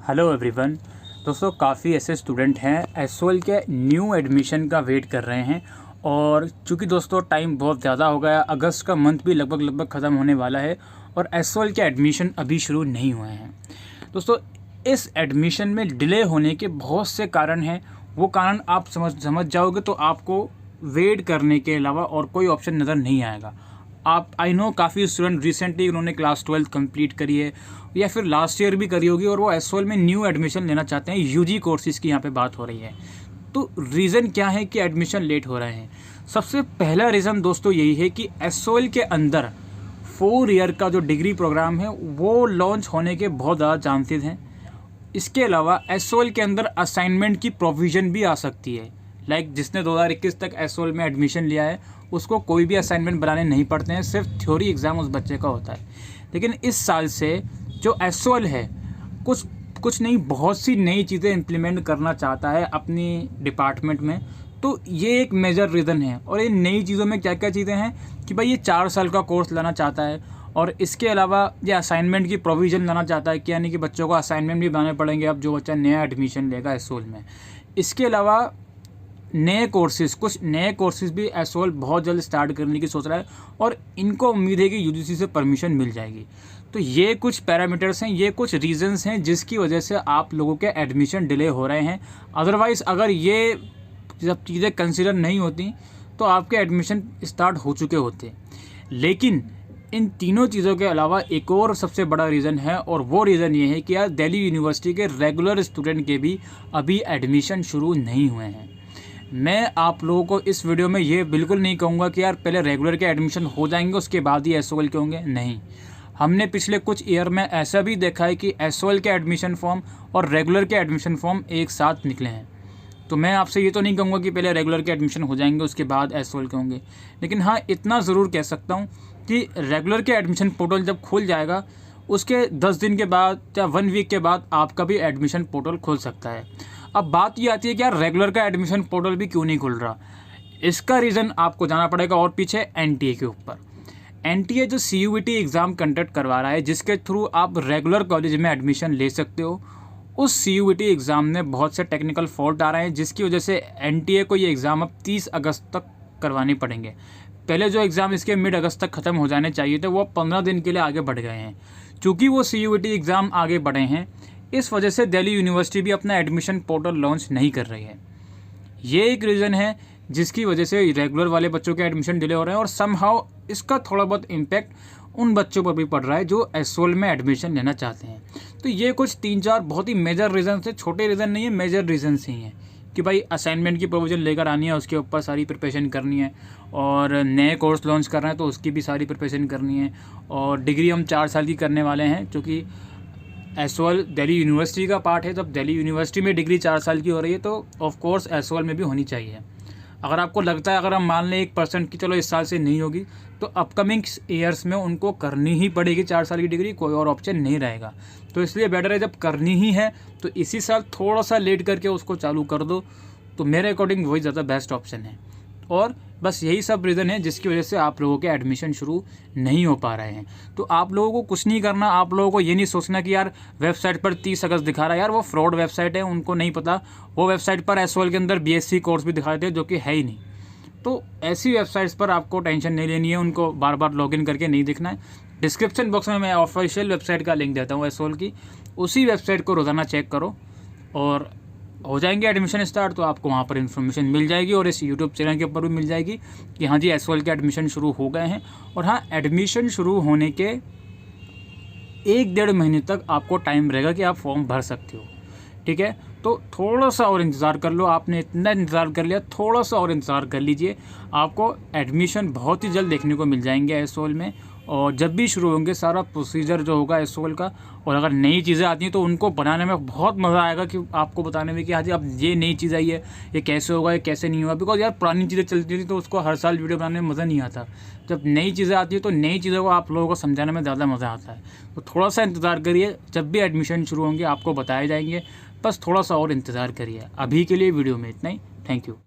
Hello everyone. दोस्तों काफ़ी ऐसे स्टूडेंट हैं एसओएल के न्यू एडमिशन का वेट कर रहे हैं और चूंकि दोस्तों टाइम बहुत ज़्यादा हो गया, अगस्त का मंथ भी लगभग ख़त्म होने वाला है और एसओएल के एडमिशन अभी शुरू नहीं हुए हैं। दोस्तों इस एडमिशन में डिले होने के बहुत से कारण हैं। वो कारण आप समझ जाओगे तो आपको वेट करने के अलावा और कोई ऑप्शन नज़र नहीं आएगा। आप आई नो काफ़ी स्टूडेंट रिसेंटली उन्होंने क्लास 12 कंप्लीट करी है या फिर लास्ट ईयर भी करी होगी और वो एसओएल में न्यू एडमिशन लेना चाहते हैं। यूजी कोर्सेज़ की यहाँ पे बात हो रही है। तो रीज़न क्या है कि एडमिशन लेट हो रहे हैं? सबसे पहला रीज़न दोस्तों यही है कि एसओएल के अंदर 4 ईयर का जो डिग्री प्रोग्राम है वो लॉन्च होने के बहुत ज़्यादा चांसेस हैं। इसके अलावा एसओएल के अंदर असाइनमेंट की प्रोविज़न भी आ सकती है। जिसने 2021 तक एसओएल में एडमिशन लिया है उसको कोई भी असाइनमेंट बनाने नहीं पड़ते हैं, सिर्फ थ्योरी एग्ज़ाम उस बच्चे का होता है। लेकिन इस साल से जो एसओएल है कुछ नहीं, बहुत सी नई चीज़ें इम्प्लीमेंट करना चाहता है अपनी डिपार्टमेंट में। तो ये एक मेजर रीज़न है। और ये नई चीज़ों में क्या क्या चीज़ें हैं कि भाई ये 4 साल का कोर्स लाना चाहता है और इसके अलावा ये असाइनमेंट की प्रोविज़न लाना चाहता है कि यानी कि बच्चों को असाइनमेंट भी बनाने पड़ेंगे अब जो बच्चा नया एडमिशन लेगा एसओएल में। इसके अलावा कुछ नए कोर्सेज़ भी एसओएल बहुत जल्द स्टार्ट करने की सोच रहा है और इनको उम्मीद है कि यूजीसी से परमिशन मिल जाएगी। तो ये कुछ पैरामीटर्स हैं, ये कुछ रीज़न्स हैं जिसकी वजह से आप लोगों के एडमिशन डिले हो रहे हैं। अदरवाइज़ अगर ये जब चीज़ें कंसिडर नहीं होती तो आपके एडमिशन स्टार्ट हो चुके होते। लेकिन इन तीनों चीज़ों के अलावा एक और सबसे बड़ा रीज़न है और वो रीज़न ये है कि यार दिल्ली यूनिवर्सिटी के रेगुलर स्टूडेंट के भी अभी एडमिशन शुरू नहीं हुए हैं। मैं आप लोगों को इस वीडियो में ये बिल्कुल नहीं कहूँगा कि यार पहले रेगुलर के एडमिशन हो जाएंगे उसके बाद ही एसओएल के होंगे। नहीं, हमने पिछले कुछ ईयर में ऐसा भी देखा है कि एसओएल के एडमिशन फॉर्म और रेगुलर के एडमिशन फॉर्म एक साथ निकले हैं। तो मैं आपसे ये तो नहीं कहूँगा कि पहले रेगुलर के एडमिशन हो जाएंगे उसके बाद एसओएल के होंगे। लेकिन हाँ, इतना ज़रूर कह सकता हूँ कि रेगुलर के एडमिशन पोर्टल जब खुल जाएगा उसके 10 दिन के बाद या 1 वीक के बाद आपका भी एडमिशन पोर्टल खुल सकता है। अब बात ये आती है कि यार रेगुलर का एडमिशन पोर्टल भी क्यों नहीं खुल रहा। इसका रीज़न आपको जाना पड़ेगा और पीछे एनटीए के ऊपर। एनटीए जो सीयूईटी एग्ज़ाम कंडक्ट करवा रहा है जिसके थ्रू आप रेगुलर कॉलेज में एडमिशन ले सकते हो, उस सीयूईटी एग्ज़ाम में बहुत से टेक्निकल फॉल्ट आ रहे हैं जिसकी वजह से एनटीए को ये एग्ज़ाम अब 30 अगस्त तक करवानी पड़ेंगे। पहले जो एग्ज़ाम इसके मिड अगस्त तक ख़त्म हो जाने चाहिए थे वो 15 दिन के लिए आगे बढ़ गए हैं। चूँकि वो सीयूईटी एग्ज़ाम आगे बढ़े हैं इस वजह से दिल्ली यूनिवर्सिटी भी अपना एडमिशन पोर्टल लॉन्च नहीं कर रही है। ये एक रीज़न है जिसकी वजह से रेगुलर वाले बच्चों के एडमिशन डिले हो रहे हैं और समहाउ इसका थोड़ा बहुत इम्पैक्ट उन बच्चों पर भी पड़ रहा है जो एसओएल में एडमिशन लेना चाहते हैं। तो ये कुछ 3-4 बहुत ही मेजर रीज़न है, छोटे रीज़न नहीं है, मेजर रीज़न्स ही हैं कि भाई असाइनमेंट की प्रोविज़न लेकर आनी है, उसके ऊपर सारी प्रिपरेशन करनी है और नए कोर्स लॉन्च कर रहे हैं तो उसकी भी सारी प्रिपरेशन करनी है। और डिग्री हम 4 साल की करने वाले हैं क्योंकि एसओएल दिल्ली यूनिवर्सिटी का पार्ट है। जब दिल्ली यूनिवर्सिटी में डिग्री 4 साल की हो रही है तो ऑफ कोर्स एसओएल में भी होनी चाहिए। अगर आपको लगता है अगर हम मान लें 1% की चलो इस साल से नहीं होगी तो अपकमिंग ईयर्स में उनको करनी ही पड़ेगी 4 साल की डिग्री, कोई और ऑप्शन नहीं रहेगा। तो इसलिए बेटर है जब करनी ही है तो इसी साल थोड़ा सा लेट करके उसको चालू कर दो, तो मेरे अकॉर्डिंग वही ज़्यादा बेस्ट ऑप्शन है। और बस यही सब रीज़न है जिसकी वजह से आप लोगों के एडमिशन शुरू नहीं हो पा रहे हैं। तो आप लोगों को कुछ नहीं करना, आप लोगों को ये नहीं सोचना कि यार वेबसाइट पर 30 अगस्त दिखा रहा है, यार वो फ्रॉड वेबसाइट है, उनको नहीं पता। वो वेबसाइट पर एसओएल के अंदर बीएससी कोर्स भी दिखा देते हैं जो कि है ही नहीं। तो ऐसी वेबसाइट्स पर आपको टेंशन नहीं लेनी है, उनको बार बार लॉगिन करके नहीं दिखना है। डिस्क्रिप्शन बॉक्स में मैं ऑफिशियल वेबसाइट का लिंक देता हूँ एसओएल की, उसी वेबसाइट को रोज़ाना चेक करो और हो जाएंगे एडमिशन स्टार्ट तो आपको वहाँ पर इन्फॉर्मेशन मिल जाएगी और इस यूट्यूब चैनल के ऊपर भी मिल जाएगी कि हाँ जी एसओएल के एडमिशन शुरू हो गए हैं। और हाँ, एडमिशन शुरू होने के 1-1.5 महीने तक आपको टाइम रहेगा कि आप फॉर्म भर सकते हो। ठीक है, तो थोड़ा सा और इंतज़ार कर लो। आपने इतना इंतज़ार कर लिया, थोड़ा सा और इंतज़ार कर लीजिए, आपको एडमिशन बहुत ही जल्द देखने को मिल जाएंगे एसओएल में। और जब भी शुरू होंगे सारा प्रोसीजर जो होगा एसओएल का, और अगर नई चीज़ें आती हैं तो उनको बनाने में बहुत मज़ा आएगा कि आपको बताने में कि हाँ जी अब ये नई चीज़ आई है, ये कैसे होगा, ये कैसे नहीं होगा। बिकॉज यार पुरानी चीज़ें चलती थी तो उसको हर साल वीडियो बनाने में मज़ा नहीं आता। जब नई चीज़ें आती है तो नई चीज़ों को आप लोगों को समझाने में ज़्यादा मज़ा आता है। तो थोड़ा सा इंतज़ार करिए, जब भी एडमिशन शुरू होंगे आपको बताए जाएंगे, बस थोड़ा सा और इंतज़ार करिए। अभी के लिए वीडियो में इतना ही। Thank you.